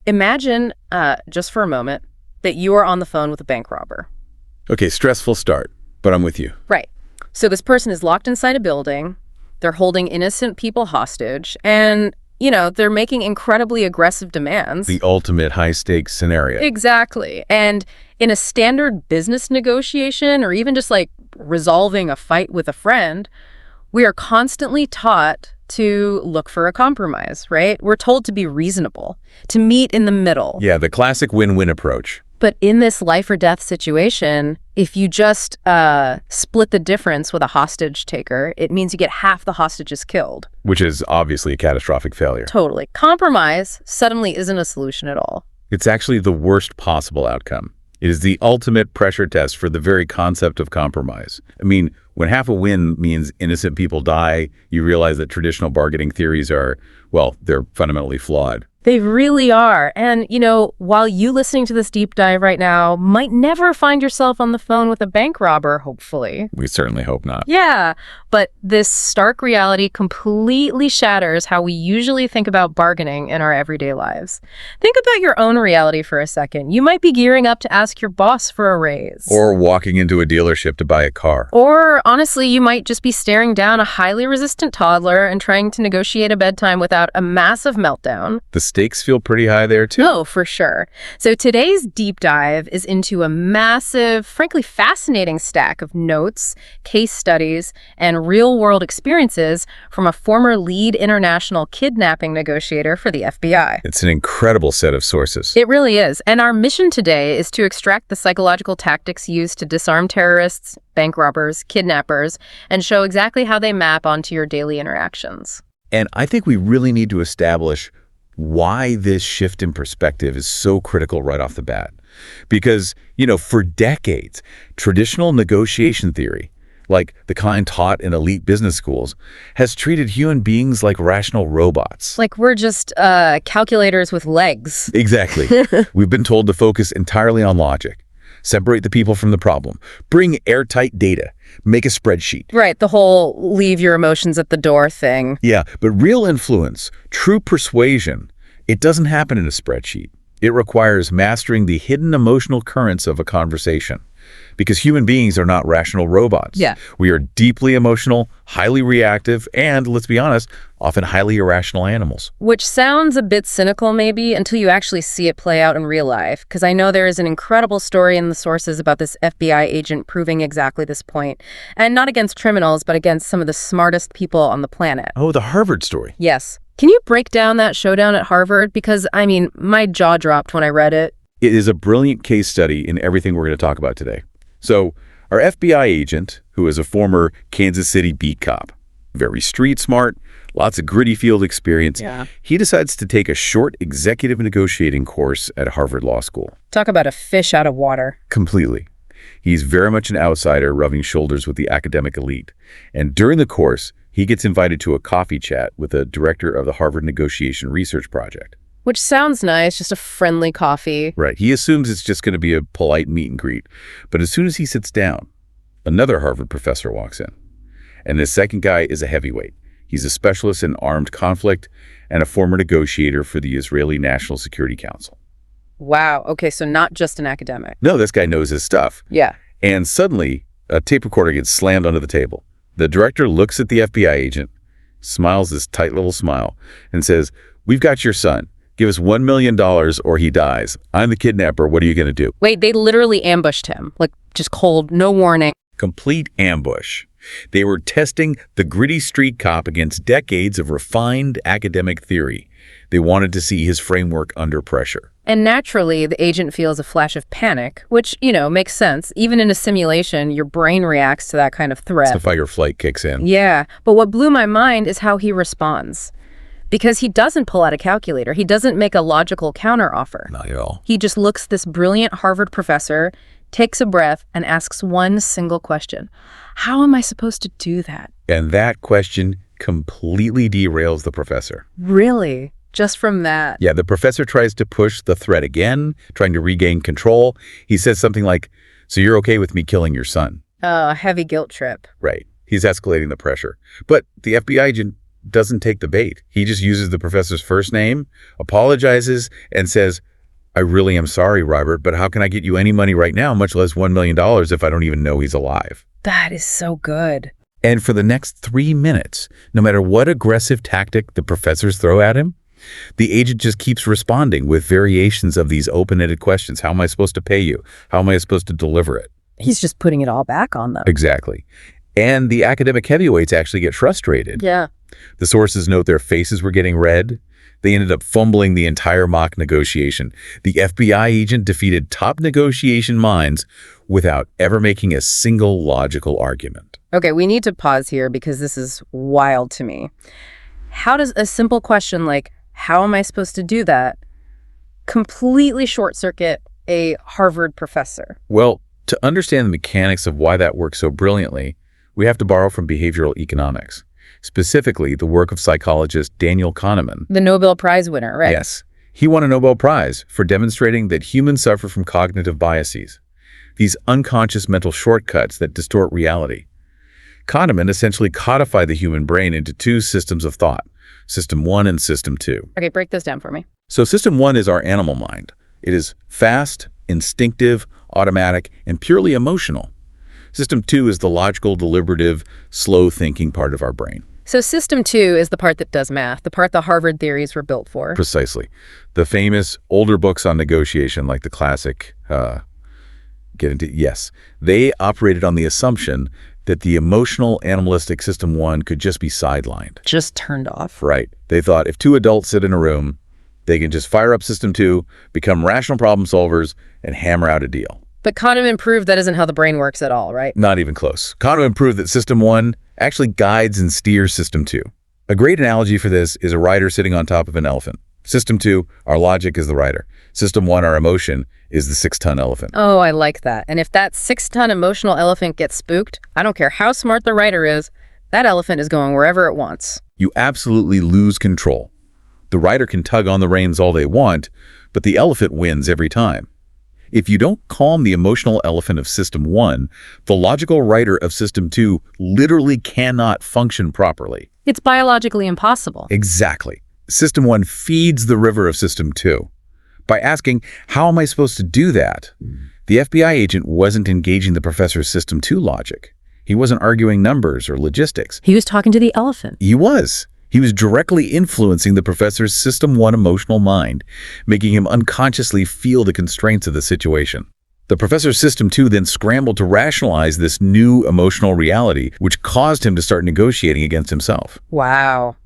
Imagine, just for a moment, that you are on the phone with a bank robber. Okay, stressful start, but I'm with you. Right. So this person is locked inside a building. They're holding innocent people hostage. And, they're making incredibly aggressive demands. The ultimate high-stakes scenario. Exactly. And in a standard business negotiation, or even just like resolving a fight with a friend, we are constantly taught to look for a compromise, right? We're told to be reasonable, to meet in the middle. Yeah, the classic win-win approach. But in this life or death situation, if you just split the difference with a hostage taker, it means you get half the hostages killed. Which is obviously a catastrophic failure. Totally. Compromise suddenly isn't a solution at all. It's actually the worst possible outcome. It is the ultimate pressure test for the very concept of compromise. I mean, when half a win means innocent people die, you realize that traditional bargaining theories are, well, they're fundamentally flawed. They really are. And, while you listening to this deep dive right now might never find yourself on the phone with a bank robber, hopefully. We certainly hope not. Yeah, but this stark reality completely shatters how we usually think about bargaining in our everyday lives. Think about your own reality for a second. You might be gearing up to ask your boss for a raise. Or walking into a dealership to buy a car. Or, honestly, you might just be staring down a highly resistant toddler and trying to negotiate a bedtime without a massive meltdown. The stakes feel pretty high there, too. Oh, for sure. So today's deep dive is into a massive, frankly fascinating stack of notes, case studies, and real-world experiences from a former lead international kidnapping negotiator for the FBI. It's an incredible set of sources. It really is. And our mission today is to extract the psychological tactics used to disarm terrorists, bank robbers, kidnappers, and show exactly how they map onto your daily interactions. And I think we really need to establish why this shift in perspective is so critical right off the bat. Because, for decades, traditional negotiation theory, like the kind taught in elite business schools, has treated human beings like rational robots. Like we're just calculators with legs. Exactly. We've been told to focus entirely on logic, separate the people from the problem, bring airtight data, make a spreadsheet. Right, the whole leave your emotions at the door thing. Yeah, but real influence, true persuasion, it doesn't happen in a spreadsheet. It requires mastering the hidden emotional currents of a conversation. Because human beings are not rational robots. Yeah. We are deeply emotional, highly reactive, and, let's be honest, often highly irrational animals. Which sounds a bit cynical maybe until you actually see it play out in real life. Because I know there is an incredible story in the sources about this FBI agent proving exactly this point. And not against criminals, but against some of the smartest people on the planet. Oh, the Harvard story. Yes. Can you break down that showdown at Harvard? Because, my jaw dropped when I read it. It is a brilliant case study in everything we're going to talk about today. So, our FBI agent, who is a former Kansas City beat cop, very street smart, lots of gritty field experience, he decides to take a short executive negotiating course at Harvard Law School. Talk about a fish out of water. Completely. He's very much an outsider, rubbing shoulders with the academic elite. And during the course, he gets invited to a coffee chat with the director of the Harvard Negotiation Research Project. Which sounds nice, just a friendly coffee. Right. He assumes it's just going to be a polite meet and greet. But as soon as he sits down, another Harvard professor walks in. And this second guy is a heavyweight. He's a specialist in armed conflict and a former negotiator for the Israeli National Security Council. Wow. Okay, so not just an academic. No, this guy knows his stuff. Yeah. And suddenly, a tape recorder gets slammed onto the table. The director looks at the FBI agent, smiles this tight little smile, and says, "We've got your son. Give us $1 million or he dies. I'm the kidnapper. What are you going to do?" Wait, they literally ambushed him. Like, just cold, no warning. Complete ambush. They were testing the gritty street cop against decades of refined academic theory. They wanted to see his framework under pressure. And naturally, the agent feels a flash of panic, which, makes sense. Even in a simulation, your brain reacts to that kind of threat. So fight or flight kicks in. Yeah, but what blew my mind is how he responds. Because he doesn't pull out a calculator. He doesn't make a logical counteroffer. Not at all. He just looks this brilliant Harvard professor, takes a breath, and asks one single question. How am I supposed to do that? And that question completely derails the professor. Really? Just from that? Yeah, the professor tries to push the threat again, trying to regain control. He says something like, "So you're okay with me killing your son?" A heavy guilt trip. Right. He's escalating the pressure. But the FBI agent doesn't take the bait. He just uses the professor's first name, apologizes, and says, I really am sorry, Robert, but how can I get you any money right now, much less $1 million if I don't even know he's alive? That is so good. And for the next 3 minutes, no matter what aggressive tactic the professors throw at him, the agent just keeps responding with variations of these open-ended questions. How am I supposed to pay you? How am I supposed to deliver it? He's just putting it all back on them. Exactly. And the academic heavyweights actually get frustrated. Yeah. The sources note their faces were getting red. They ended up fumbling the entire mock negotiation. The FBI agent defeated top negotiation minds without ever making a single logical argument. Okay, we need to pause here because this is wild to me. How does a simple question like, how am I supposed to do that, completely short-circuit a Harvard professor? Well, to understand the mechanics of why that works so brilliantly, we have to borrow from behavioral economics, specifically the work of psychologist Daniel Kahneman. The Nobel Prize winner, right? Yes. He won a Nobel Prize for demonstrating that humans suffer from cognitive biases, these unconscious mental shortcuts that distort reality. Kahneman essentially codified the human brain into two systems of thought, System 1 and System 2. Okay, break this down for me. So System 1 is our animal mind. It is fast, instinctive, automatic, and purely emotional. System 2 is the logical, deliberative, slow-thinking part of our brain. So System 2 is the part that does math, the part the Harvard theories were built for. Precisely. The famous older books on negotiation, like the classic, yes, they operated on the assumption that the emotional, animalistic System 1 could just be sidelined. Just turned off. Right. They thought if two adults sit in a room, they can just fire up System 2, become rational problem solvers, and hammer out a deal. But Kahneman proved that isn't how the brain works at all, right? Not even close. Kahneman proved that System 1 actually guides and steers System 2. A great analogy for this is a rider sitting on top of an elephant. System 2, our logic, is the rider. System 1, our emotion, is the 6-ton elephant. Oh, I like that. And if that 6-ton emotional elephant gets spooked, I don't care how smart the rider is, that elephant is going wherever it wants. You absolutely lose control. The rider can tug on the reins all they want, but the elephant wins every time. If you don't calm the emotional elephant of System 1, the logical rider of System 2 literally cannot function properly. It's biologically impossible. Exactly. System 1 feeds the river of System 2. By asking, how am I supposed to do that? The FBI agent wasn't engaging the professor's System 2 logic. He wasn't arguing numbers or logistics. He was talking to the elephant. He was. He was directly influencing the professor's System 1 emotional mind, making him unconsciously feel the constraints of the situation. The professor's System 2 then scrambled to rationalize this new emotional reality, which caused him to start negotiating against himself. Wow.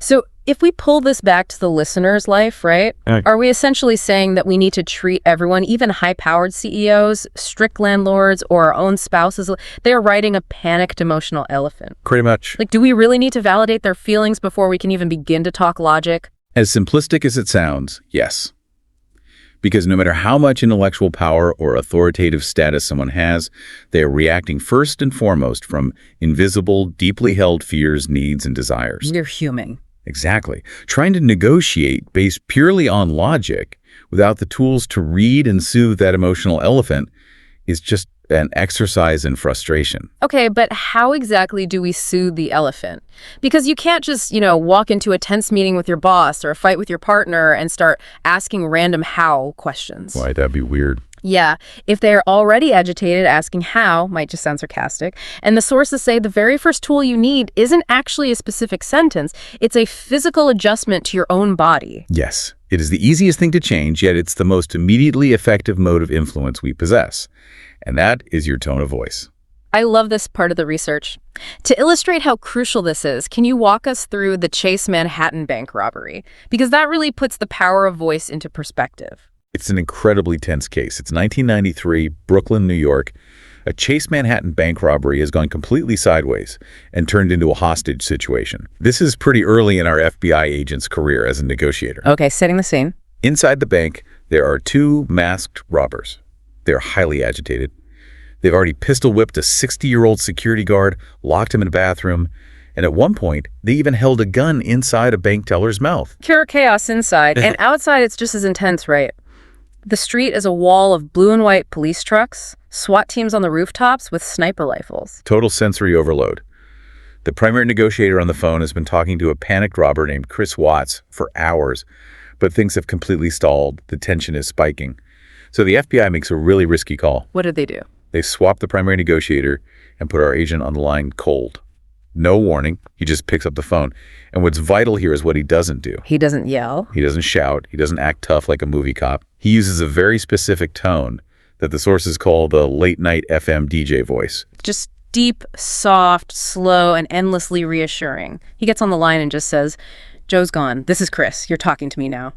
So if we pull this back to the listener's life, right, are we essentially saying that we need to treat everyone, even high-powered CEOs, strict landlords, or our own spouses, they're riding a panicked emotional elephant? Pretty much. Like, do we really need to validate their feelings before we can even begin to talk logic? As simplistic as it sounds, yes. Because no matter how much intellectual power or authoritative status someone has, they are reacting first and foremost from invisible, deeply held fears, needs, and desires. You're human. Exactly. Trying to negotiate based purely on logic without the tools to read and soothe that emotional elephant is just an exercise in frustration. Okay, but how exactly do we soothe the elephant? Because you can't just, walk into a tense meeting with your boss or a fight with your partner and start asking random how questions. Why, that'd be weird. Yeah, if they're already agitated, asking how might just sound sarcastic. And the sources say the very first tool you need isn't actually a specific sentence. It's a physical adjustment to your own body. Yes, it is the easiest thing to change, yet it's the most immediately effective mode of influence we possess. And that is your tone of voice. I love this part of the research. To illustrate how crucial this is, can you walk us through the Chase Manhattan Bank robbery? Because that really puts the power of voice into perspective. It's an incredibly tense case. It's 1993, Brooklyn, New York. A Chase Manhattan bank robbery has gone completely sideways and turned into a hostage situation. This is pretty early in our FBI agent's career as a negotiator. Okay, setting the scene. Inside the bank, there are two masked robbers. They're highly agitated. They've already pistol-whipped a 60-year-old security guard, locked him in a bathroom, and at one point, they even held a gun inside a bank teller's mouth. Pure chaos inside, and outside it's just as intense, right? The street is a wall of blue and white police trucks, SWAT teams on the rooftops with sniper rifles. Total sensory overload. The primary negotiator on the phone has been talking to a panicked robber named Chris Voss for hours, but things have completely stalled. The tension is spiking. So the FBI makes a really risky call. What did they do? They swap the primary negotiator and put our agent on the line cold. No warning. He just picks up the phone. And what's vital here is what he doesn't do. He doesn't yell. He doesn't shout. He doesn't act tough like a movie cop. He uses a very specific tone that the sources call the late-night FM DJ voice. Just deep, soft, slow, and endlessly reassuring. He gets on the line and just says, "Joe's gone. This is Chris. You're talking to me now."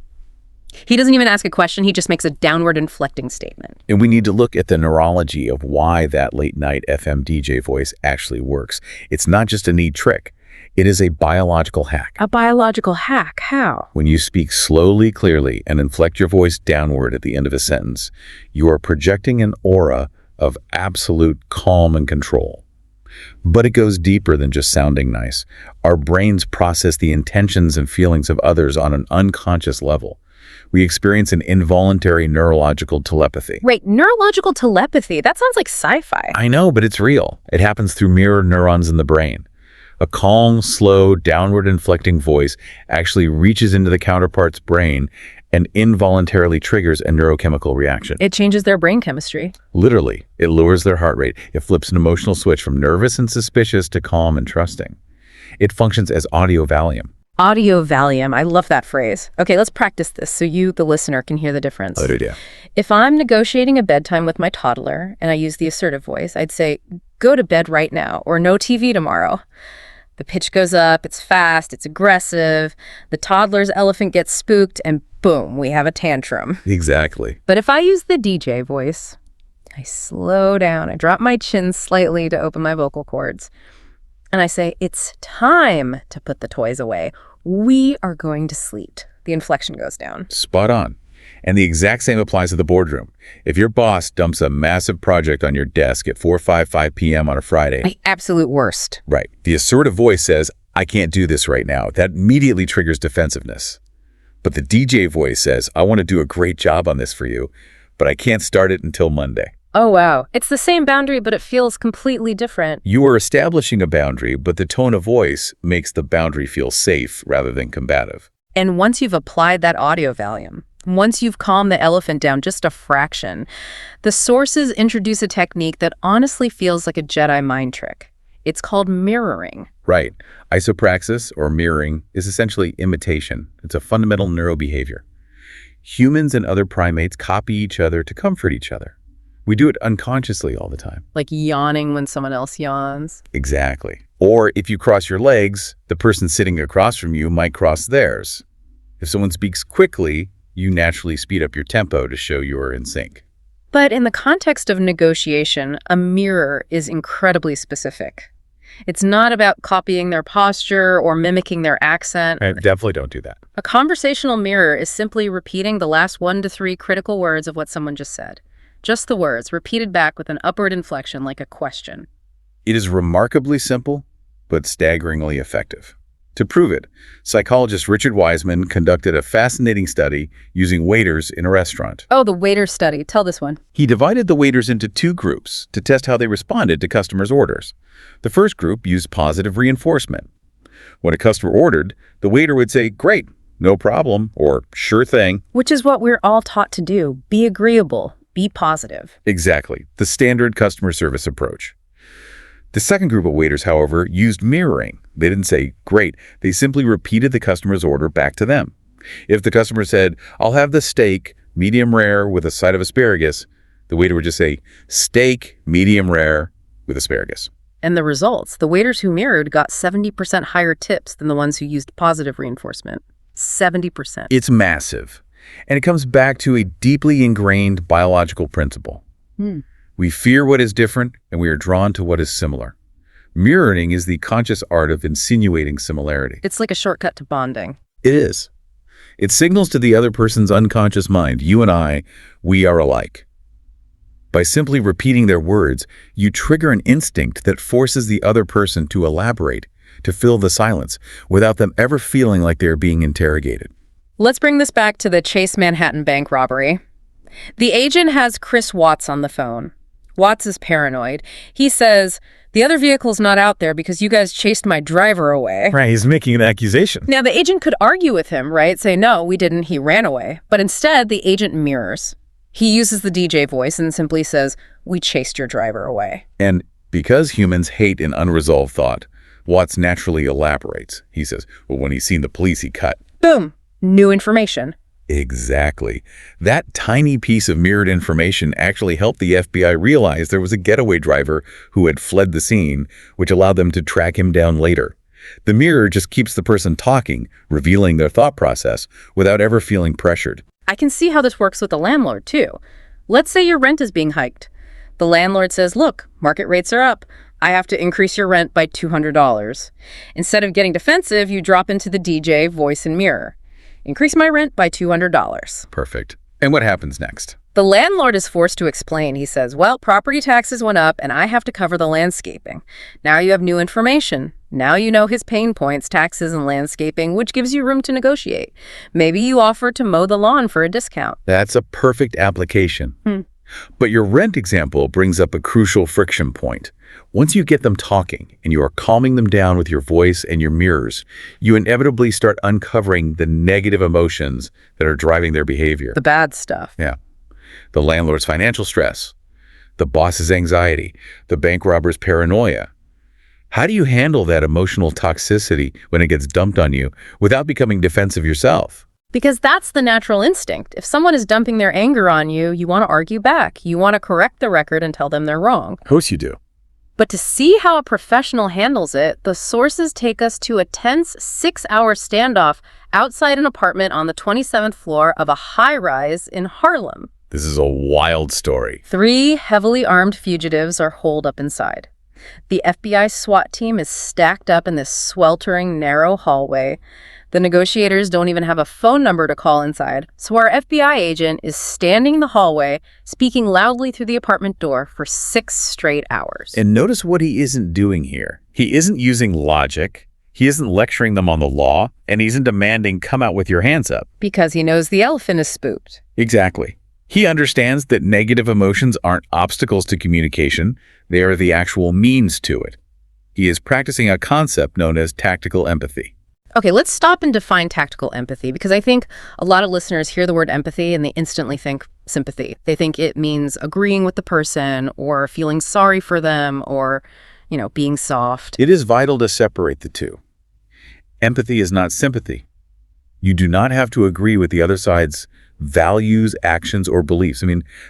He doesn't even ask a question. He just makes a downward inflecting statement. And we need to look at the neurology of why that late-night FM DJ voice actually works. It's not just a neat trick. It is a biological hack. A biological hack? How? When you speak slowly, clearly, and inflect your voice downward at the end of a sentence, you are projecting an aura of absolute calm and control. But it goes deeper than just sounding nice. Our brains process the intentions and feelings of others on an unconscious level. We experience an involuntary neurological telepathy. Wait, neurological telepathy? That sounds like sci-fi. I know, but it's real. It happens through mirror neurons in the brain. A calm, slow, downward inflecting voice actually reaches into the counterpart's brain and involuntarily triggers a neurochemical reaction. It changes their brain chemistry. Literally, it lowers their heart rate. It flips an emotional switch from nervous and suspicious to calm and trusting. It functions as audio Valium. Audio Valium. I love that phrase. Okay, let's practice this so you, the listener, can hear the difference. Good idea. If I'm negotiating a bedtime with my toddler and I use the assertive voice, I'd say, "Go to bed right now," or "No TV tomorrow." The pitch goes up, it's fast, it's aggressive, the toddler's elephant gets spooked, and boom, we have a tantrum. Exactly. But if I use the DJ voice, I slow down, I drop my chin slightly to open my vocal cords, and I say, "It's time to put the toys away. We are going to sleep." The inflection goes down. Spot on. And the exact same applies to the boardroom. If your boss dumps a massive project on your desk at 4:55 p.m. on a Friday. My absolute worst. Right. The assertive voice says, "I can't do this right now." That immediately triggers defensiveness. But the DJ voice says, "I want to do a great job on this for you, but I can't start it until Monday." Oh, wow. It's the same boundary, but it feels completely different. You are establishing a boundary, but the tone of voice makes the boundary feel safe rather than combative. And once you've applied that audio Valium, once you've calmed the elephant down just a fraction, the sources introduce a technique that honestly feels like a Jedi mind trick. It's called mirroring. Right. Isopraxis, or mirroring, is essentially imitation. It's a fundamental neurobehavior. Humans and other primates copy each other to comfort each other. We do it unconsciously all the time. Like yawning when someone else yawns. Exactly. Or if you cross your legs, the person sitting across from you might cross theirs. If someone speaks quickly, you naturally speed up your tempo to show you are in sync. But in the context of negotiation, a mirror is incredibly specific. It's not about copying their posture or mimicking their accent. Definitely don't do that. A conversational mirror is simply repeating the last 1 to 3 critical words of what someone just said. Just the words, repeated back with an upward inflection like a question. It is remarkably simple, but staggeringly effective. To prove it, psychologist Richard Wiseman conducted a fascinating study using waiters in a restaurant. Oh, the waiter study. Tell this one. He divided the waiters into 2 groups to test how they responded to customers' orders. The first group used positive reinforcement. When a customer ordered, the waiter would say, "Great, no problem," or "Sure thing." Which is what we're all taught to do. Be agreeable. Be positive. Exactly, the standard customer service approach. The second group of waiters, however, used mirroring. They didn't say, "Great." They simply repeated the customer's order back to them. If the customer said, "I'll have the steak, medium rare with a side of asparagus," the waiter would just say, "Steak, medium rare with asparagus." And the results, the waiters who mirrored got 70% higher tips than the ones who used positive reinforcement. 70%. It's massive. And it comes back to a deeply ingrained biological principle. We fear what is different, and we are drawn to what is similar. Mirroring is the conscious art of insinuating similarity. It's like a shortcut to bonding. It is. It signals to the other person's unconscious mind, you and I, we are alike. By simply repeating their words, you trigger an instinct that forces the other person to elaborate, to fill the silence, without them ever feeling like they are being interrogated. Let's bring this back to the Chase Manhattan Bank robbery. The agent has Chris Voss on the phone. Watts is paranoid. He says, The other vehicle's not out there because you guys chased my driver away. Right, he's making an accusation. Now, the agent could argue with him, right? Say, no, we didn't, he ran away. But instead, the agent mirrors. He uses the DJ voice and simply says, we chased your driver away. And because humans hate an unresolved thought, Watts naturally elaborates. He says, well, when he's seen the police, he cut. Boom. New information. Exactly. That tiny piece of mirrored information actually helped the FBI realize there was a getaway driver who had fled the scene, which allowed them to track him down later. The mirror just keeps the person talking, revealing their thought process, without ever feeling pressured. I can see how this works with the landlord, too. Let's say your rent is being hiked. The landlord says, look, market rates are up. I have to increase your rent by $200. Instead of getting defensive, you drop into the DJ voice and mirror. Increase my rent by $200. Perfect. And what happens next? The landlord is forced to explain. He says, well, property taxes went up and I have to cover the landscaping. Now you have new information. Now you know his pain points, taxes and landscaping, which gives you room to negotiate. Maybe you offer to mow the lawn for a discount. That's a perfect application. But your rent example brings up a crucial friction point. Once you get them talking and you are calming them down with your voice and your mirrors, you inevitably start uncovering the negative emotions that are driving their behavior. The bad stuff. Yeah. The landlord's financial stress, the boss's anxiety, the bank robber's paranoia. How do you handle that emotional toxicity when it gets dumped on you without becoming defensive yourself? Because that's the natural instinct. If someone is dumping their anger on you, you want to argue back. You want to correct the record and tell them they're wrong. Of course you do. But to see how a professional handles it, the sources take us to a tense 6-hour standoff outside an apartment on the 27th floor of a high-rise in Harlem. This is a wild story. 3 heavily armed fugitives are holed up inside. The FBI SWAT team is stacked up in this sweltering, narrow hallway. The negotiators don't even have a phone number to call inside, so our FBI agent is standing in the hallway, speaking loudly through the apartment door for 6 straight hours. And notice what he isn't doing here. He isn't using logic. He isn't lecturing them on the law, and he isn't demanding, come out with your hands up. Because he knows the elephant is spooked. Exactly. He understands that negative emotions aren't obstacles to communication. They are the actual means to it. He is practicing a concept known as tactical empathy. Okay, let's stop and define tactical empathy, because I think a lot of listeners hear the word empathy and they instantly think sympathy. They think it means agreeing with the person or feeling sorry for them or, being soft. It is vital to separate the two. Empathy is not sympathy. You do not have to agree with the other side's values, actions, or beliefs.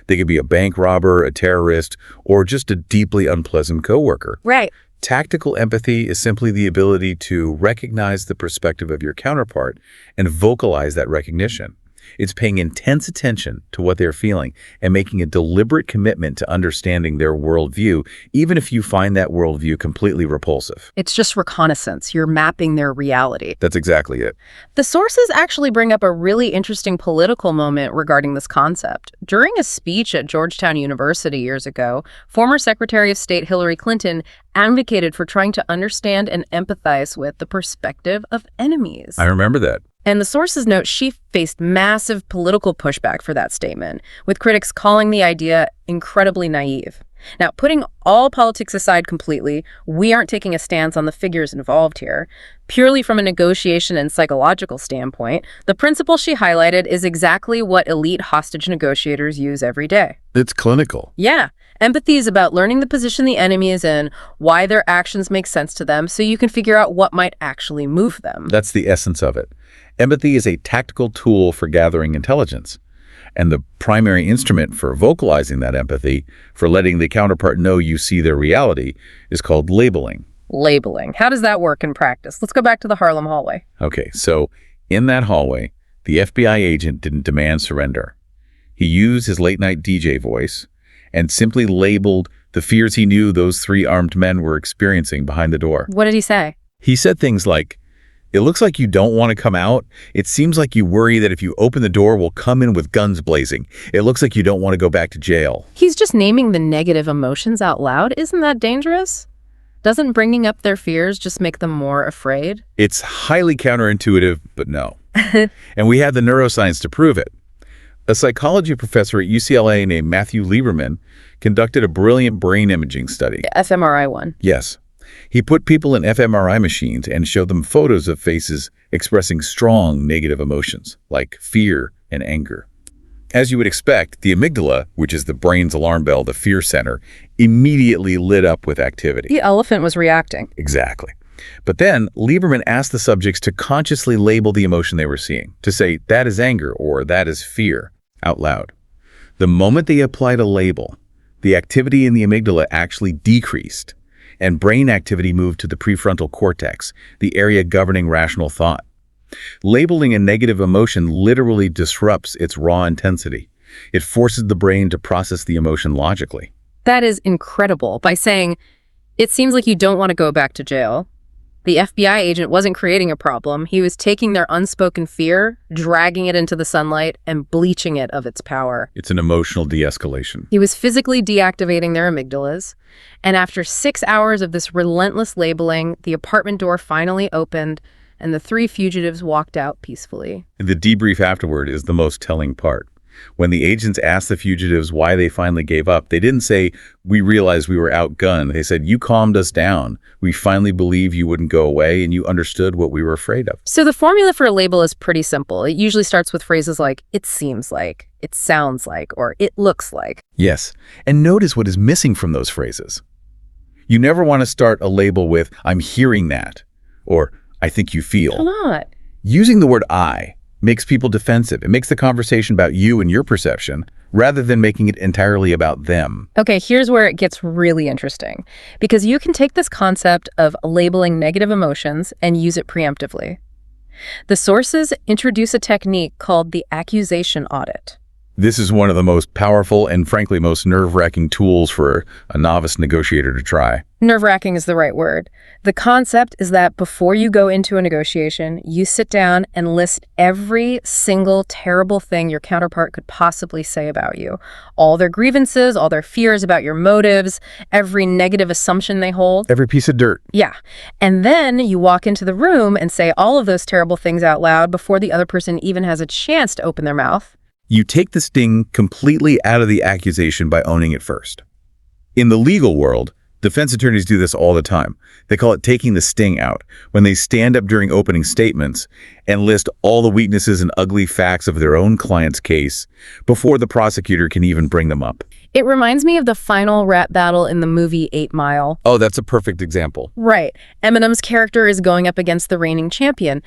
They could be a bank robber, a terrorist, or just a deeply unpleasant coworker. Right. Tactical empathy is simply the ability to recognize the perspective of your counterpart and vocalize that recognition. It's paying intense attention to what they're feeling and making a deliberate commitment to understanding their worldview, even if you find that worldview completely repulsive. It's just reconnaissance. You're mapping their reality. That's exactly it. The sources actually bring up a really interesting political moment regarding this concept. During a speech at Georgetown University years ago, former Secretary of State Hillary Clinton advocated for trying to understand and empathize with the perspective of enemies. I remember that. And the sources note she faced massive political pushback for that statement, with critics calling the idea incredibly naive. Now, putting all politics aside completely, we aren't taking a stance on the figures involved here. Purely from a negotiation and psychological standpoint, the principle she highlighted is exactly what elite hostage negotiators use every day. It's clinical. Yeah. Empathy is about learning the position the enemy is in, why their actions make sense to them, so you can figure out what might actually move them. That's the essence of it. Empathy is a tactical tool for gathering intelligence. And the primary instrument for vocalizing that empathy, for letting the counterpart know you see their reality, is called labeling. Labeling. How does that work in practice? Let's go back to the Harlem hallway. Okay, so in that hallway, the FBI agent didn't demand surrender. He used his late-night DJ voice and simply labeled the fears he knew those 3 armed men were experiencing behind the door. What did he say? He said things like, "It looks like you don't want to come out. It seems like you worry that if you open the door, we'll come in with guns blazing. It looks like you don't want to go back to jail." He's just naming the negative emotions out loud. Isn't that dangerous? Doesn't bringing up their fears just make them more afraid? It's highly counterintuitive, but no. And we have the neuroscience to prove it. A psychology professor at UCLA named Matthew Lieberman conducted a brilliant brain imaging study. fMRI one. Yes. He put people in fMRI machines and showed them photos of faces expressing strong negative emotions, like fear and anger. As you would expect, the amygdala, which is the brain's alarm bell, the fear center, immediately lit up with activity. The elephant was reacting. Exactly. But then Lieberman asked the subjects to consciously label the emotion they were seeing, to say, that is anger or that is fear, out loud. The moment they applied a label, the activity in the amygdala actually decreased, and brain activity moved to the prefrontal cortex, the area governing rational thought. Labeling a negative emotion literally disrupts its raw intensity. It forces the brain to process the emotion logically. That is incredible. By saying, it seems like you don't want to go back to jail, the FBI agent wasn't creating a problem. He was taking their unspoken fear, dragging it into the sunlight, and bleaching it of its power. It's an emotional de-escalation. He was physically deactivating their amygdalas. And after 6 hours of this relentless labeling, the apartment door finally opened, and the three fugitives walked out peacefully. The debrief afterward is the most telling part. When the agents asked the fugitives why they finally gave up, they didn't say, we realized we were outgunned. They said, you calmed us down. We finally believed you wouldn't go away, and you understood what we were afraid of. So the formula for a label is pretty simple. It usually starts with phrases like, it seems like, it sounds like, or it looks like. Yes, and notice what is missing from those phrases. You never want to start a label with, I'm hearing that, or I think you feel. Why not? Using the word I makes people defensive. It makes the conversation about you and your perception, rather than making it entirely about them. Okay, here's where it gets really interesting. Because you can take this concept of labeling negative emotions and use it preemptively. The sources introduce a technique called the accusation audit. This is one of the most powerful and frankly most nerve-wracking tools for a novice negotiator to try. Nerve-wracking is the right word. The concept is that before you go into a negotiation, you sit down and list every single terrible thing your counterpart could possibly say about you. All their grievances, all their fears about your motives, every negative assumption they hold. Every piece of dirt. Yeah. And then you walk into the room and say all of those terrible things out loud before the other person even has a chance to open their mouth. You take the sting completely out of the accusation by owning it first. In the legal world, defense attorneys do this all the time. They call it taking the sting out, when they stand up during opening statements and list all the weaknesses and ugly facts of their own client's case before the prosecutor can even bring them up. It reminds me of the final rap battle in the movie 8 Mile. Oh, that's a perfect example. Right. Eminem's character is going up against the reigning champion.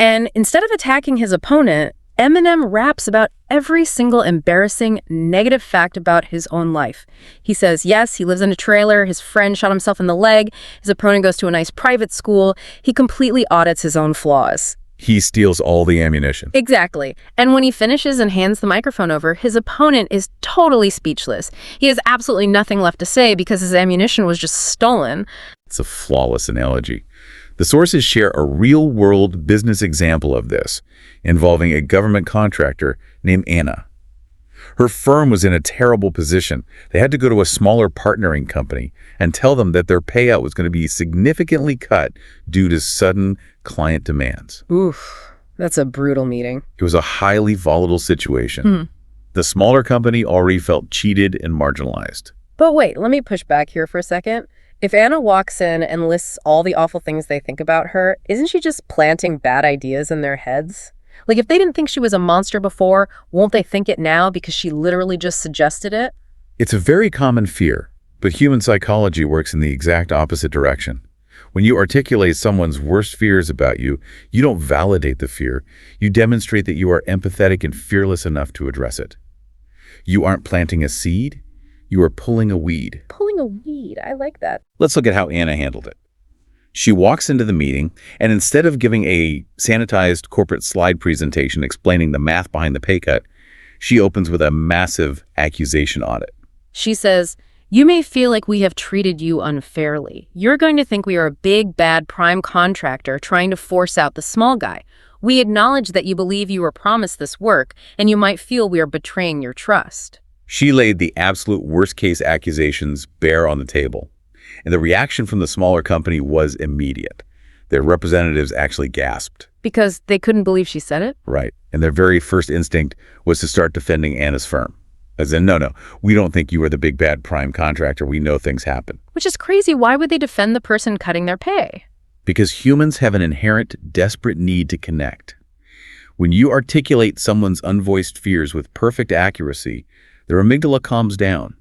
And instead of attacking his opponent, Eminem raps about every single embarrassing, negative fact about his own life. He says, yes, he lives in a trailer, his friend shot himself in the leg, his opponent goes to a nice private school. He completely audits his own flaws. He steals all the ammunition. Exactly. And when he finishes and hands the microphone over, his opponent is totally speechless. He has absolutely nothing left to say because his ammunition was just stolen. It's a flawless analogy. The sources share a real-world business example of this, involving a government contractor named Anna. Her firm was in a terrible position. They had to go to a smaller partnering company and tell them that their payout was going to be significantly cut due to sudden client demands. Oof, that's a brutal meeting. It was a highly volatile situation. The smaller company already felt cheated and marginalized. But wait, let me push back here for a second. If Anna walks in and lists all the awful things they think about her, isn't she just planting bad ideas in their heads? Like, if they didn't think she was a monster before, won't they think it now because she literally just suggested it? It's a very common fear, but human psychology works in the exact opposite direction. When you articulate someone's worst fears about you, you don't validate the fear. You demonstrate that you are empathetic and fearless enough to address it. You aren't planting a seed. You are pulling a weed. Pulling a weed. I like that. Let's look at how Anna handled it. She walks into the meeting, and instead of giving a sanitized corporate slide presentation explaining the math behind the pay cut, she opens with a massive accusation audit. She says, you may feel like we have treated you unfairly. You're going to think we are a big, bad prime contractor trying to force out the small guy. We acknowledge that you believe you were promised this work, and you might feel we are betraying your trust. She laid the absolute worst-case accusations bare on the table, and the reaction from the smaller company was immediate. Their representatives actually gasped. Because they couldn't believe she said it? Right. And their very first instinct was to start defending Anna's firm. As in, no, we don't think you are the big bad prime contractor. We know things happen. Which is crazy. Why would they defend the person cutting their pay? Because humans have an inherent, desperate need to connect. When you articulate someone's unvoiced fears with perfect accuracy, their amygdala calms down.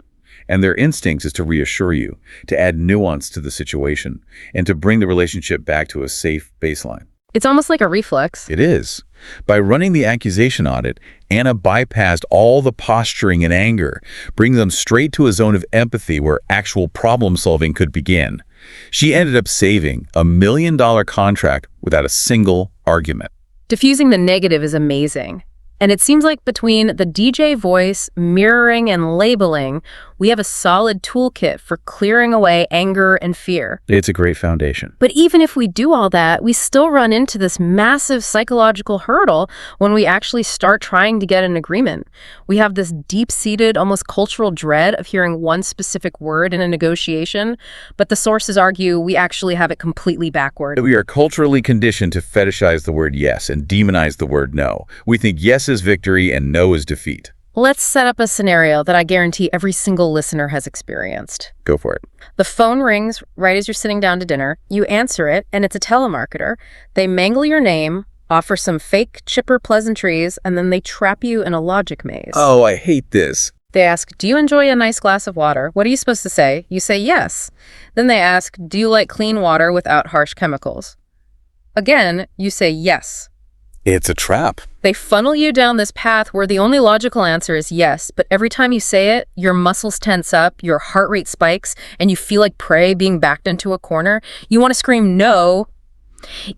And their instinct is to reassure you, to add nuance to the situation, and to bring the relationship back to a safe baseline. It's almost like a reflex. It is. By running the accusation audit, Anna bypassed all the posturing and anger, bringing them straight to a zone of empathy where actual problem solving could begin. She ended up saving a $1 million contract without a single argument. Diffusing the negative is amazing. And it seems like between the DJ voice, mirroring, and labeling, we have a solid toolkit for clearing away anger and fear. It's a great foundation. But even if we do all that, we still run into this massive psychological hurdle when we actually start trying to get an agreement. We have this deep-seated, almost cultural dread of hearing one specific word in a negotiation, but the sources argue we actually have it completely backward. We are culturally conditioned to fetishize the word yes and demonize the word no. We think yes is victory and no is defeat. Let's set up a scenario that I guarantee every single listener has experienced. Go for it. The phone rings right as you're sitting down to dinner. You answer it, and it's a telemarketer. They mangle your name, offer some fake chipper pleasantries, and then they trap you in a logic maze. Oh, I hate this. They ask, do you enjoy a nice glass of water? What are you supposed to say? You say yes. Then they ask, do you like clean water without harsh chemicals? Again, you say yes. It's a trap. They funnel you down this path where the only logical answer is yes, but every time you say it, your muscles tense up, your heart rate spikes, and you feel like prey being backed into a corner. You want to scream no,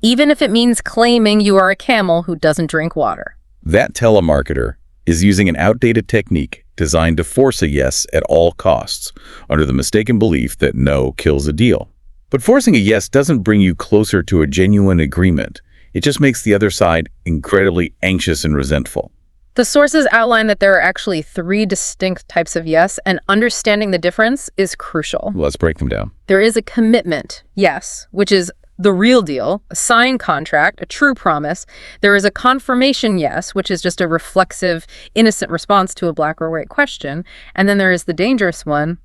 even if it means claiming you are a camel who doesn't drink water. That telemarketer is using an outdated technique designed to force a yes at all costs, under the mistaken belief that no kills a deal. But forcing a yes doesn't bring you closer to a genuine agreement. It just makes the other side incredibly anxious and resentful. The sources outline that there are actually 3 distinct types of yes, and understanding the difference is crucial. Let's break them down. There is a commitment, yes, which is the real deal, a signed contract, a true promise. There is a confirmation yes, which is just a reflexive, innocent response to a black or white question. And then there is the dangerous one,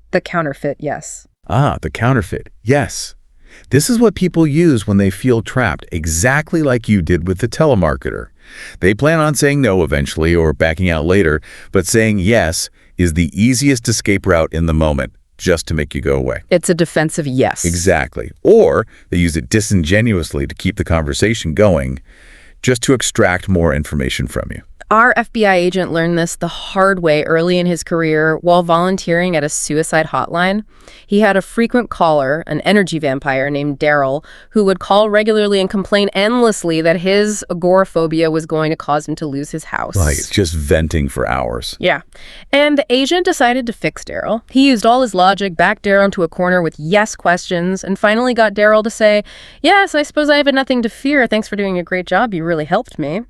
the counterfeit yes. The counterfeit. Yes. This is what people use when they feel trapped, exactly like you did with the telemarketer. They plan on saying no eventually or backing out later, but saying yes is the easiest escape route in the moment, just to make you go away. It's a defensive yes. Exactly. Or they use it disingenuously to keep the conversation going, just to extract more information from you. Our FBI agent learned this the hard way early in his career while volunteering at a suicide hotline. He had a frequent caller, an energy vampire named Daryl, who would call regularly and complain endlessly that his agoraphobia was going to cause him to lose his house. Like, just venting for hours. Yeah. And the agent decided to fix Daryl. He used all his logic, backed Daryl into a corner with yes questions, and finally got Daryl to say, yes, I suppose I have nothing to fear. Thanks for doing a great job. You really helped me.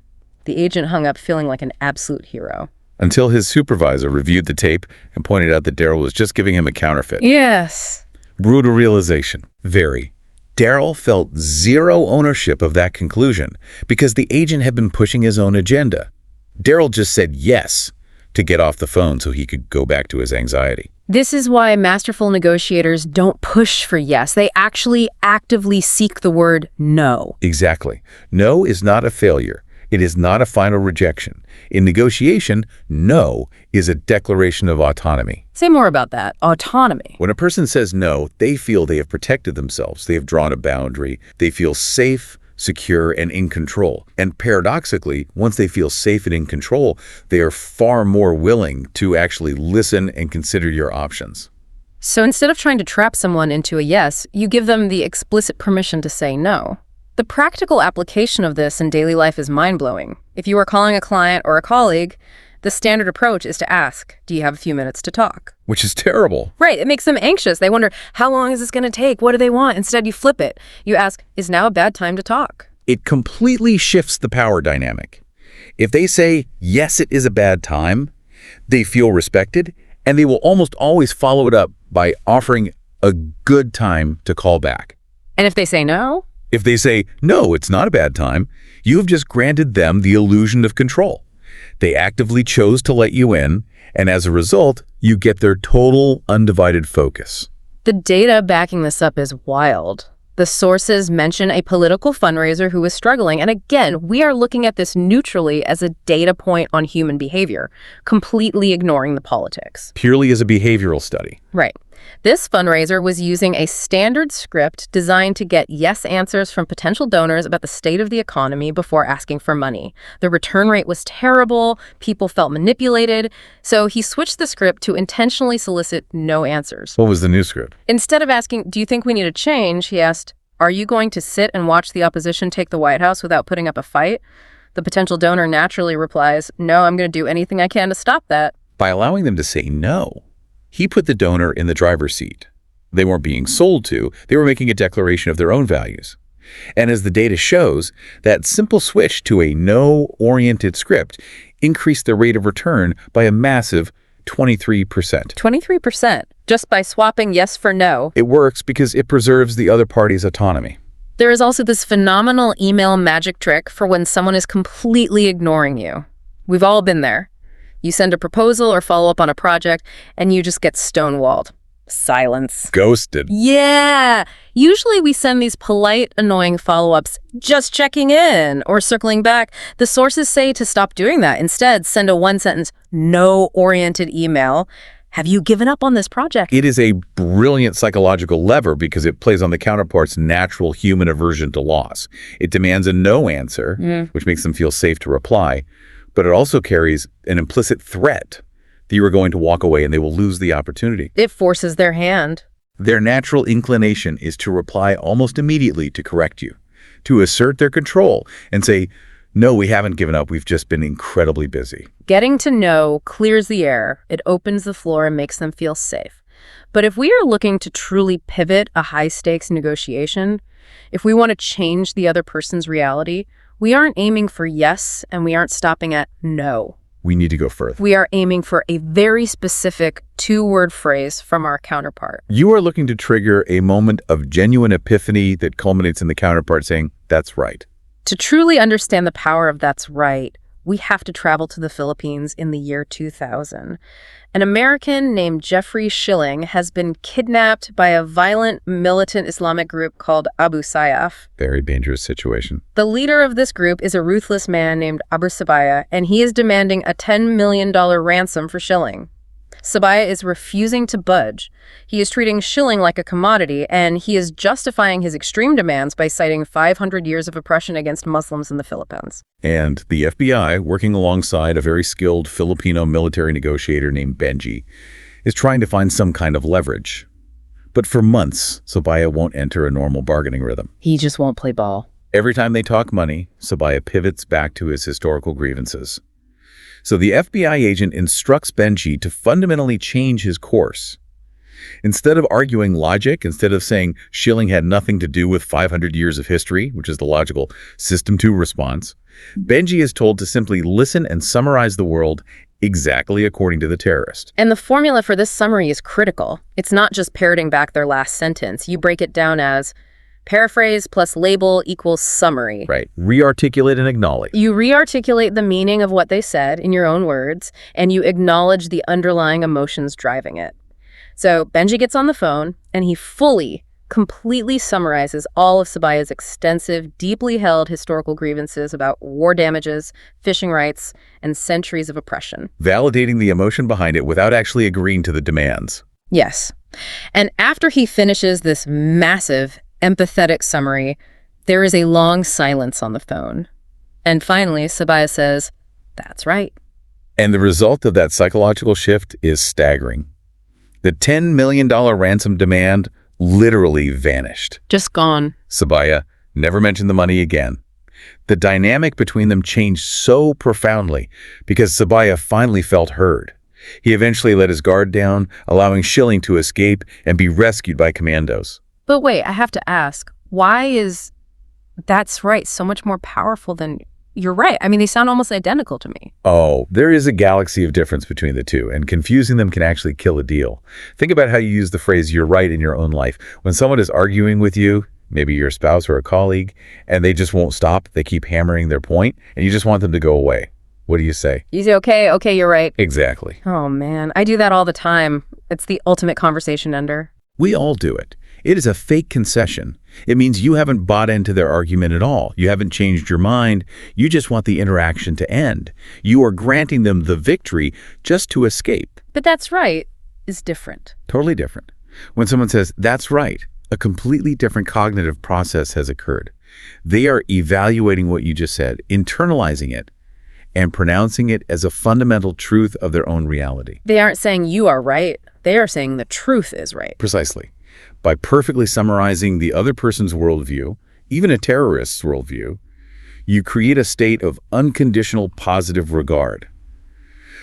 The agent hung up feeling like an absolute hero. Until his supervisor reviewed the tape and pointed out that Daryl was just giving him a counterfeit. Yes. Brutal realization. Very. Daryl felt zero ownership of that conclusion because the agent had been pushing his own agenda. Daryl just said yes to get off the phone so he could go back to his anxiety. This is why masterful negotiators don't push for yes. They actually actively seek the word no. Exactly. No is not a failure. It is not a final rejection. In negotiation, no is a declaration of autonomy. Say more about that. Autonomy. When a person says no, they feel they have protected themselves. They have drawn a boundary. They feel safe, secure, and in control. And paradoxically, once they feel safe and in control, they are far more willing to actually listen and consider your options. So instead of trying to trap someone into a yes, you give them the explicit permission to say no. The practical application of this in daily life is mind-blowing. If you are calling a client or a colleague, the standard approach is to ask, do you have a few minutes to talk? Which is terrible. Right. It makes them anxious. They wonder, how long is this going to take? What do they want? Instead, you flip it. You ask, is now a bad time to talk? It completely shifts the power dynamic. If they say, yes, it is a bad time, they feel respected, and they will almost always follow it up by offering a good time to call back. And if they say no? If they say, no, it's not a bad time, you have just granted them the illusion of control. They actively chose to let you in, and as a result, you get their total undivided focus. The data backing this up is wild. The sources mention a political fundraiser who was struggling, and again, we are looking at this neutrally as a data point on human behavior, completely ignoring the politics. Purely as a behavioral study. Right. This fundraiser was using a standard script designed to get yes answers from potential donors about the state of the economy before asking for money. The return rate was terrible, people felt manipulated, so he switched the script to intentionally solicit no answers. What was the new script? Instead of asking, do you think we need a change, he asked, are you going to sit and watch the opposition take the White House without putting up a fight? The potential donor naturally replies, no, I'm going to do anything I can to stop that. By allowing them to say no, he put the donor in the driver's seat. They weren't being sold to, they were making a declaration of their own values. And as the data shows, that simple switch to a no-oriented script increased the rate of return by a massive 23%. 23%, just by swapping yes for no. It works because it preserves the other party's autonomy. There is also this phenomenal email magic trick for when someone is completely ignoring you. We've all been there. You send a proposal or follow up on a project, and you just get stonewalled. Silence. Ghosted. Yeah. Usually we send these polite, annoying follow-ups, just checking in or circling back. The sources say to stop doing that. Instead, send a one-sentence, no-oriented email. Have you given up on this project? It is a brilliant psychological lever because it plays on the counterpart's natural human aversion to loss. It demands a no answer, which makes them feel safe to reply. But it also carries an implicit threat that you are going to walk away and they will lose the opportunity. It forces their hand. Their natural inclination is to reply almost immediately to correct you, to assert their control and say, no, we haven't given up. We've just been incredibly busy. Getting to know clears the air. It opens the floor and makes them feel safe. But if we are looking to truly pivot a high-stakes negotiation, if we want to change the other person's reality, we aren't aiming for yes, and we aren't stopping at no. We need to go further. We are aiming for a very specific two-word phrase from our counterpart. You are looking to trigger a moment of genuine epiphany that culminates in the counterpart saying, that's right. To truly understand the power of that's right, we have to travel to the Philippines in the year 2000. An American named Jeffrey Schilling has been kidnapped by a violent militant Islamic group called Abu Sayyaf. Very dangerous situation. The leader of this group is a ruthless man named Abu Sabaya, and he is demanding a $10 million ransom for Schilling. Sabaya is refusing to budge. He is treating Schilling like a commodity, and he is justifying his extreme demands by citing 500 years of oppression against Muslims in the Philippines. And the FBI, working alongside a very skilled Filipino military negotiator named Benji, is trying to find some kind of leverage. But for months, Sabaya won't enter a normal bargaining rhythm. He just won't play ball. Every time they talk money, Sabaya pivots back to his historical grievances. So the FBI agent instructs Benji to fundamentally change his course. Instead of arguing logic, instead of saying Schilling had nothing to do with 500 years of history, which is the logical System 2 response, Benji is told to simply listen and summarize the world exactly according to the terrorist. And the formula for this summary is critical. It's not just parroting back their last sentence. You break it down as paraphrase plus label equals summary. Right. Re-articulate and acknowledge. You re-articulate the meaning of what they said in your own words, and you acknowledge the underlying emotions driving it. So Benji gets on the phone, and he completely summarizes all of Sabaya's extensive, deeply held historical grievances about war damages, fishing rights, and centuries of oppression. Validating the emotion behind it without actually agreeing to the demands. Yes. And after he finishes this massive, empathetic summary, there is a long silence on the phone. And finally, Sabaya says, that's right. And the result of that psychological shift is staggering. The $10 million ransom demand literally vanished. Just gone. Sabaya never mentioned the money again. The dynamic between them changed so profoundly because Sabaya finally felt heard. He eventually let his guard down, allowing Schilling to escape and be rescued by commandos. But wait, I have to ask, why is that's right so much more powerful than you're right? I mean, they sound almost identical to me. Oh, there is a galaxy of difference between the two, and confusing them can actually kill a deal. Think about how you use the phrase "you're right" in your own life. When someone is arguing with you, maybe your spouse or a colleague, and they just won't stop. They keep hammering their point, and you just want them to go away. What do you say? You say, okay, you're right. Exactly. Oh, man. I do that all the time. It's the ultimate conversation ender. We all do it. It is a fake concession. It means you haven't bought into their argument at all. You haven't changed your mind. You just want the interaction to end. You are granting them the victory just to escape. But that's right is different. Totally different. When someone says, that's right, a completely different cognitive process has occurred. They are evaluating what you just said, internalizing it, and pronouncing it as a fundamental truth of their own reality. They aren't saying you are right. They are saying the truth is right. Precisely. By perfectly summarizing the other person's worldview, even a terrorist's worldview, you create a state of unconditional positive regard.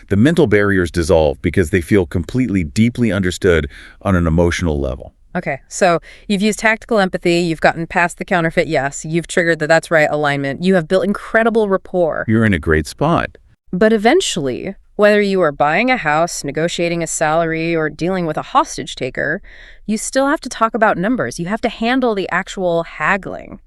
The mental barriers dissolve because they feel completely deeply understood on an emotional level. Okay, so you've used tactical empathy, you've gotten past the counterfeit yes, you've triggered the that's right alignment, you have built incredible rapport. You're in a great spot. But eventually, whether you are buying a house, negotiating a salary, or dealing with a hostage taker, you still have to talk about numbers. You have to handle the actual haggling.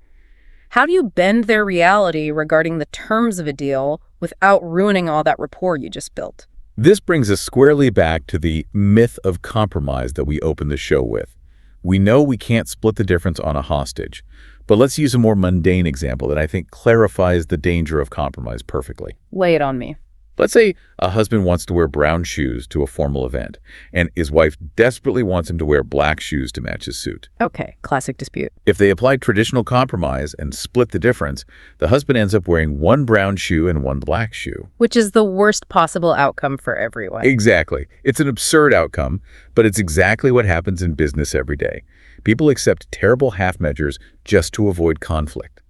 How do you bend their reality regarding the terms of a deal without ruining all that rapport you just built? This brings us squarely back to the myth of compromise that we opened the show with. We know we can't split the difference on a hostage, but let's use a more mundane example that I think clarifies the danger of compromise perfectly. Lay it on me. Let's say a husband wants to wear brown shoes to a formal event, and his wife desperately wants him to wear black shoes to match his suit. Okay, classic dispute. If they apply traditional compromise and split the difference, the husband ends up wearing one brown shoe and one black shoe. Which is the worst possible outcome for everyone. Exactly. It's an absurd outcome, but it's exactly what happens in business every day. People accept terrible half measures just to avoid conflict.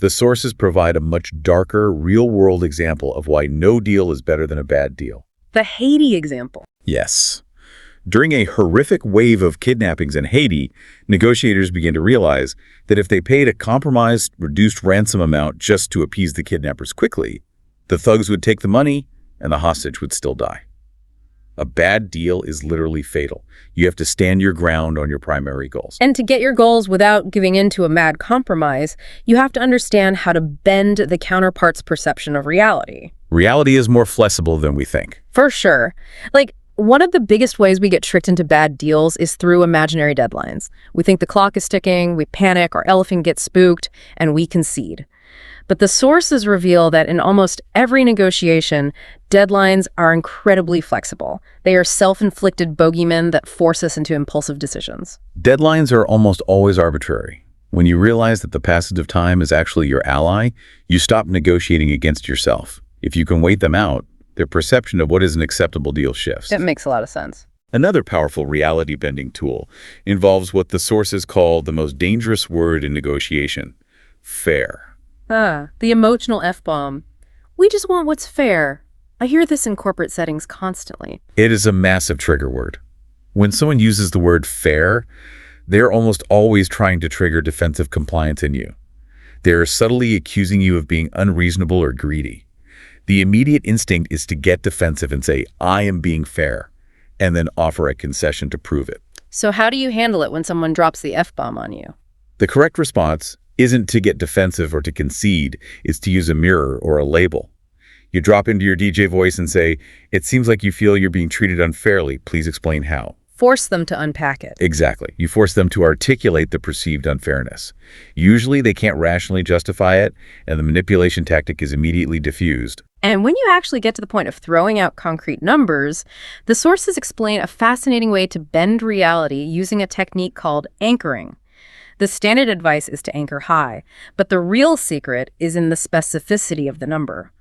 The sources provide a much darker, real-world example of why no deal is better than a bad deal. The Haiti example. Yes. During a horrific wave of kidnappings in Haiti, negotiators began to realize that if they paid a compromised, reduced ransom amount just to appease the kidnappers quickly, the thugs would take the money and the hostage would still die. A bad deal is literally fatal. You have to stand your ground on your primary goals. And to get your goals without giving in to a mad compromise, you have to understand how to bend the counterpart's perception of reality. Reality is more flexible than we think. For sure. Like, one of the biggest ways we get tricked into bad deals is through imaginary deadlines. We think the clock is ticking, we panic, our elephant gets spooked, and we concede. But the sources reveal that in almost every negotiation, deadlines are incredibly flexible. They are self-inflicted bogeymen that force us into impulsive decisions. Deadlines are almost always arbitrary. When you realize that the passage of time is actually your ally, you stop negotiating against yourself. If you can wait them out, their perception of what is an acceptable deal shifts. That makes a lot of sense. Another powerful reality-bending tool involves what the sources call the most dangerous word in negotiation: fair. The emotional F-bomb. We just want what's fair. I hear this in corporate settings constantly. It is a massive trigger word. When someone uses the word fair, they're almost always trying to trigger defensive compliance in you. They're subtly accusing you of being unreasonable or greedy. The immediate instinct is to get defensive and say, I am being fair, and then offer a concession to prove it. So how do you handle it when someone drops the F-bomb on you? The correct response isn't to get defensive or to concede, it's to use a mirror or a label. You drop into your DJ voice and say, it seems like you feel you're being treated unfairly. Please explain how. Force them to unpack it. Exactly. You force them to articulate the perceived unfairness. Usually they can't rationally justify it, and the manipulation tactic is immediately diffused. And when you actually get to the point of throwing out concrete numbers, the sources explain a fascinating way to bend reality using a technique called anchoring. The standard advice is to anchor high, but the real secret is in the specificity of the number.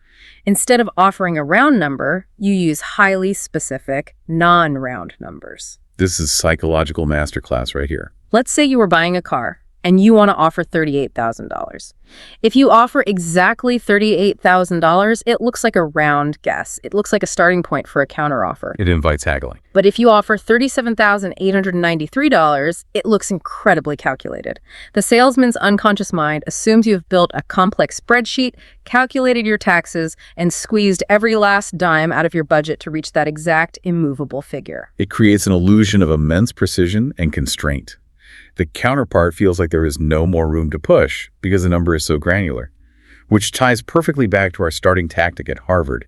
Instead of offering a round number, you use highly specific, non-round numbers. This is psychological masterclass right here. Let's say you were buying a car and you want to offer $38,000. If you offer exactly $38,000, it looks like a round guess. It looks like a starting point for a counteroffer. It invites haggling. But if you offer $37,893, it looks incredibly calculated. The salesman's unconscious mind assumes you've built a complex spreadsheet, calculated your taxes, and squeezed every last dime out of your budget to reach that exact immovable figure. It creates an illusion of immense precision and constraint. The counterpart feels like there is no more room to push because the number is so granular, which ties perfectly back to our starting tactic at Harvard,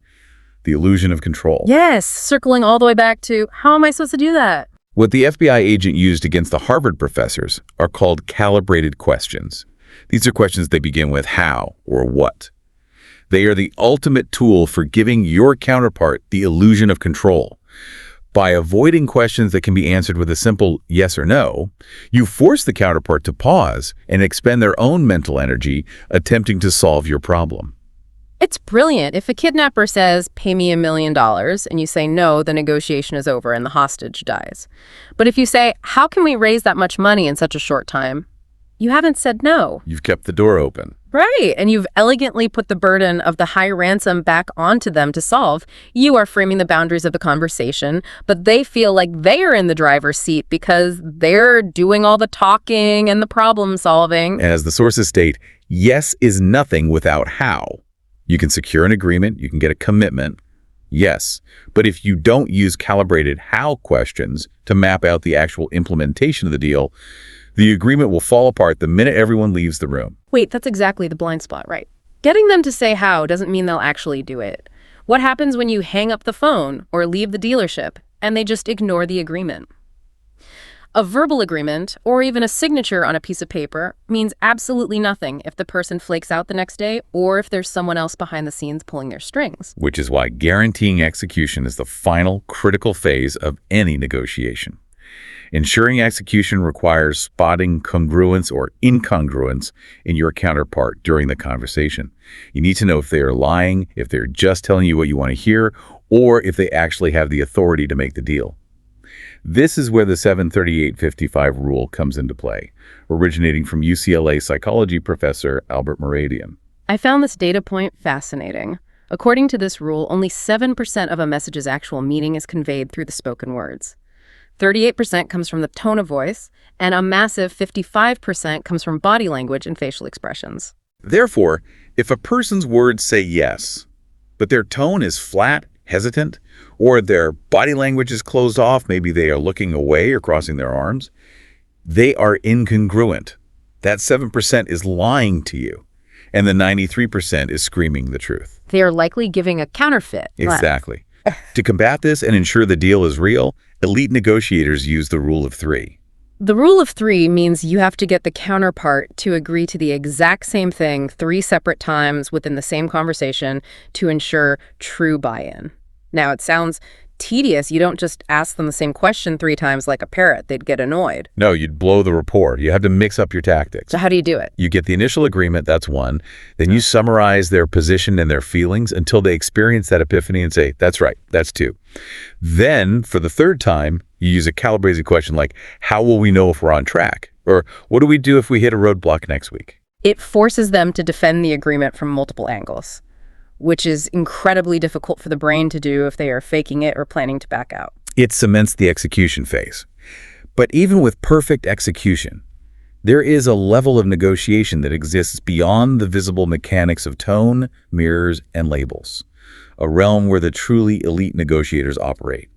the illusion of control. Yes, circling all the way back to, how am I supposed to do that? What the FBI agent used against the Harvard professors are called calibrated questions. These are questions that begin with how or what. They are the ultimate tool for giving your counterpart the illusion of control. By avoiding questions that can be answered with a simple yes or no, you force the counterpart to pause and expend their own mental energy attempting to solve your problem. It's brilliant. If a kidnapper says, pay me $1 million, and you say no, the negotiation is over and the hostage dies. But if you say, how can we raise that much money in such a short time? You haven't said no. You've kept the door open. Right, and you've elegantly put the burden of the high ransom back onto them to solve. You are framing the boundaries of the conversation, but they feel like they're in the driver's seat because they're doing all the talking and the problem solving. As the sources state, yes is nothing without how. You can secure an agreement, you can get a commitment, yes. But if you don't use calibrated how questions to map out the actual implementation of the deal, the agreement will fall apart the minute everyone leaves the room. Wait, that's exactly the blind spot, right? Getting them to say how doesn't mean they'll actually do it. What happens when you hang up the phone or leave the dealership and they just ignore the agreement? A verbal agreement, or even a signature on a piece of paper, means absolutely nothing if the person flakes out the next day or if there's someone else behind the scenes pulling their strings. Which is why guaranteeing execution is the final critical phase of any negotiation. Ensuring execution requires spotting congruence or incongruence in your counterpart during the conversation. You need to know if they are lying, if they're just telling you what you want to hear, or if they actually have the authority to make the deal. This is where the 738-55 rule comes into play, originating from UCLA psychology professor Albert Mehrabian. I found this data point fascinating. According to this rule, only 7% of a message's actual meaning is conveyed through the spoken words. 38% comes from the tone of voice, and a massive 55% comes from body language and facial expressions. Therefore, if a person's words say yes, but their tone is flat, hesitant, or their body language is closed off, maybe they are looking away or crossing their arms, they are incongruent. That 7% is lying to you, and the 93% is screaming the truth. They are likely giving a counterfeit. Exactly. To combat this and ensure the deal is real, elite negotiators use the rule of three. The rule of three means you have to get the counterpart to agree to the exact same thing 3 separate times within the same conversation to ensure true buy-in. Now, it sounds tedious. You don't just ask them the same question 3 times like a parrot. They'd get annoyed. No, you'd blow the rapport. You have to mix up your tactics. So how do you do it? You get the initial agreement, that's one. Then you summarize their position and their feelings until they experience that epiphany and say, that's right, that's 2. Then, for the 3rd time, you use a calibrated question like, how will we know if we're on track? Or what do we do if we hit a roadblock next week? It forces them to defend the agreement from multiple angles, which is incredibly difficult for the brain to do if they are faking it or planning to back out. It cements the execution phase. But even with perfect execution, there is a level of negotiation that exists beyond the visible mechanics of tone, mirrors, and labels, a realm where the truly elite negotiators operate.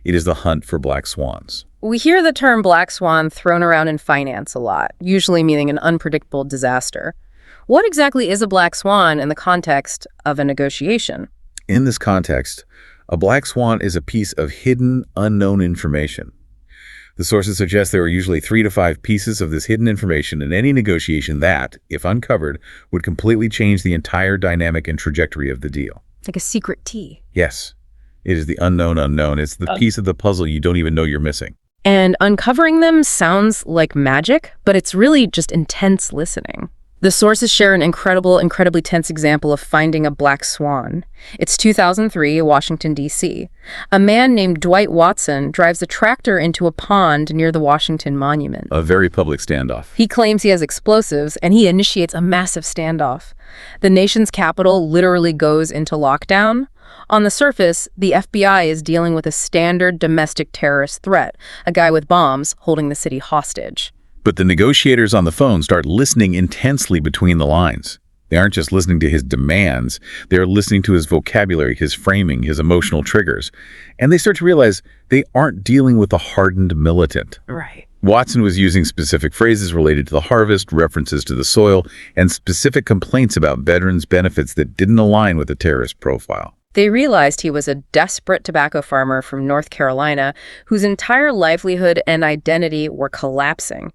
It is the hunt for black swans. We hear the term black swan thrown around in finance a lot, usually meaning an unpredictable disaster. What exactly is a black swan in the context of a negotiation? In this context, a black swan is a piece of hidden, unknown information. The sources suggest there are usually 3 to 5 pieces of this hidden information in any negotiation that, if uncovered, would completely change the entire dynamic and trajectory of the deal. Like a secret tea. Yes, it is the unknown unknown. It's the piece of the puzzle you don't even know you're missing. And uncovering them sounds like magic, but it's really just intense listening. The sources share an incredibly tense example of finding a black swan. It's 2003, Washington, D.C. A man named Dwight Watson drives a tractor into a pond near the Washington Monument. A very public standoff. He claims he has explosives, and he initiates a massive standoff. The nation's capital literally goes into lockdown. On the surface, the FBI is dealing with a standard domestic terrorist threat, a guy with bombs holding the city hostage. But the negotiators on the phone start listening intensely between the lines. They aren't just listening to his demands, they're listening to his vocabulary, his framing, his emotional triggers. And they start to realize they aren't dealing with a hardened militant. Right. Watson was using specific phrases related to the harvest, references to the soil, and specific complaints about veterans' benefits that didn't align with the terrorist profile. They realized he was a desperate tobacco farmer from North Carolina whose entire livelihood and identity were collapsing.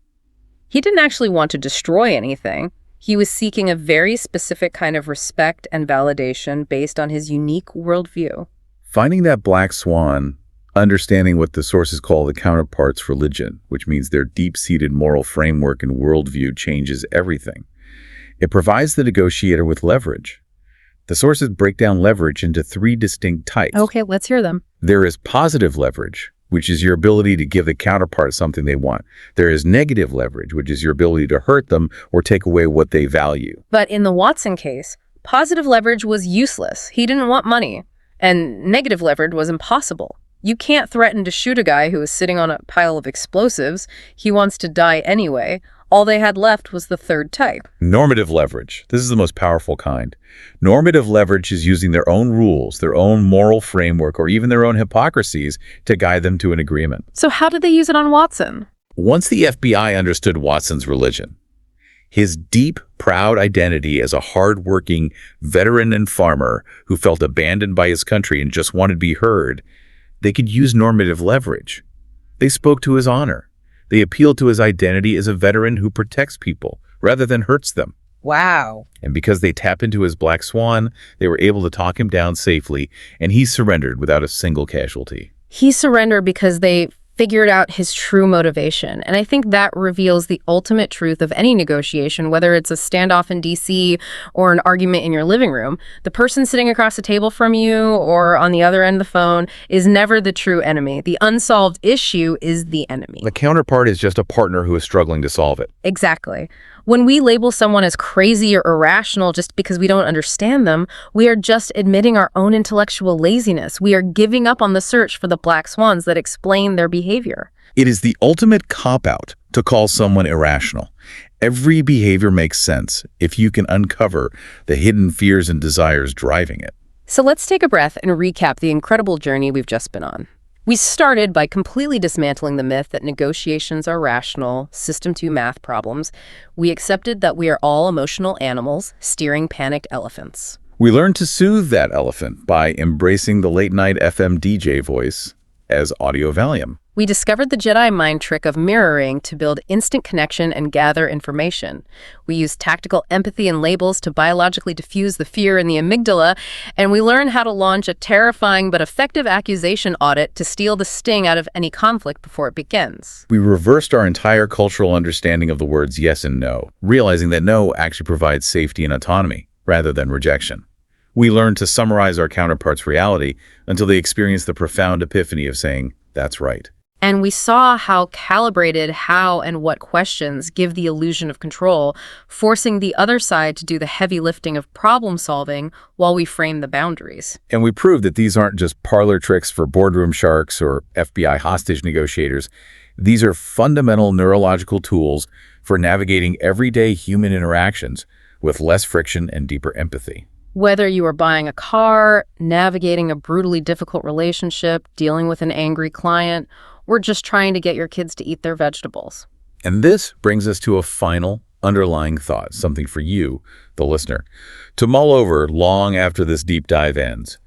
He didn't actually want to destroy anything. He was seeking a very specific kind of respect and validation based on his unique worldview. Finding that black swan, understanding what the sources call the counterpart's religion, which means their deep-seated moral framework and worldview, changes everything. It provides the negotiator with leverage. The sources break down leverage into 3 distinct types. Okay, let's hear them. There is positive leverage, which is your ability to give the counterpart something they want. There is negative leverage, which is your ability to hurt them or take away what they value. But in the Watson case, positive leverage was useless. He didn't want money. And negative leverage was impossible. You can't threaten to shoot a guy who is sitting on a pile of explosives. He wants to die anyway. All they had left was the third type. Normative leverage. This is the most powerful kind. Normative leverage is using their own rules, their own moral framework, or even their own hypocrisies to guide them to an agreement. So how did they use it on Watson? Once the FBI understood Watson's religion, his deep, proud identity as a hard-working veteran and farmer who felt abandoned by his country and just wanted to be heard, they could use normative leverage. They spoke to his honor. They appealed to his identity as a veteran who protects people rather than hurts them. Wow. And because they tapped into his black swan, they were able to talk him down safely, and he surrendered without a single casualty. He surrendered because they figured out his true motivation. And I think that reveals the ultimate truth of any negotiation, whether it's a standoff in D.C. or an argument in your living room. The person sitting across the table from you or on the other end of the phone is never the true enemy. The unsolved issue is the enemy. The counterpart is just a partner who is struggling to solve it. Exactly. When we label someone as crazy or irrational just because we don't understand them, we are just admitting our own intellectual laziness. We are giving up on the search for the black swans that explain their behavior. It is the ultimate cop-out to call someone irrational. Every behavior makes sense if you can uncover the hidden fears and desires driving it. So let's take a breath and recap the incredible journey we've just been on. We started by completely dismantling the myth that negotiations are rational, System 2 math problems. We accepted that we are all emotional animals steering panicked elephants. We learned to soothe that elephant by embracing the late-night FM DJ voice as audio Valium. We discovered the Jedi mind trick of mirroring to build instant connection and gather information. We used tactical empathy and labels to biologically diffuse the fear in the amygdala, and we learned how to launch a terrifying but effective accusation audit to steal the sting out of any conflict before it begins. We reversed our entire cultural understanding of the words yes and no, realizing that no actually provides safety and autonomy rather than rejection. We learned to summarize our counterpart's reality until they experienced the profound epiphany of saying, "That's right." And we saw how calibrated how and what questions give the illusion of control, forcing the other side to do the heavy lifting of problem solving while we frame the boundaries. And we proved that these aren't just parlor tricks for boardroom sharks or FBI hostage negotiators. These are fundamental neurological tools for navigating everyday human interactions with less friction and deeper empathy. Whether you are buying a car, navigating a brutally difficult relationship, dealing with an angry client, or just trying to get your kids to eat their vegetables. And this brings us to a final underlying thought, something for you, the listener, to mull over long after this deep dive ends.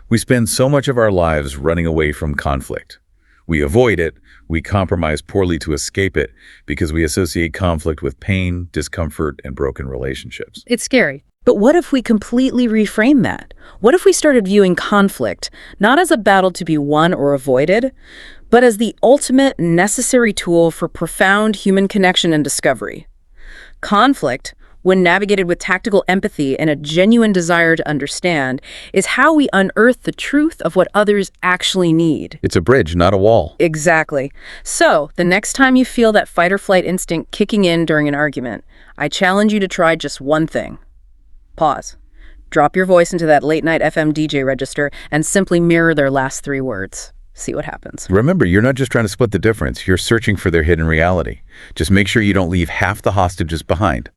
We spend so much of our lives running away from conflict. We avoid it, we compromise poorly to escape it because we associate conflict with pain, discomfort, and broken relationships. It's scary. But what if we completely reframe that? What if we started viewing conflict not as a battle to be won or avoided, but as the ultimate necessary tool for profound human connection and discovery? Conflict, when navigated with tactical empathy and a genuine desire to understand, is how we unearth the truth of what others actually need. It's a bridge, not a wall. Exactly. So, the next time you feel that fight or flight instinct kicking in during an argument, I challenge you to try just one thing. Pause. Drop your voice into that late-night FM DJ register and simply mirror their last 3 words. See what happens. Remember, you're not just trying to split the difference. You're searching for their hidden reality. Just make sure you don't leave half the hostages behind.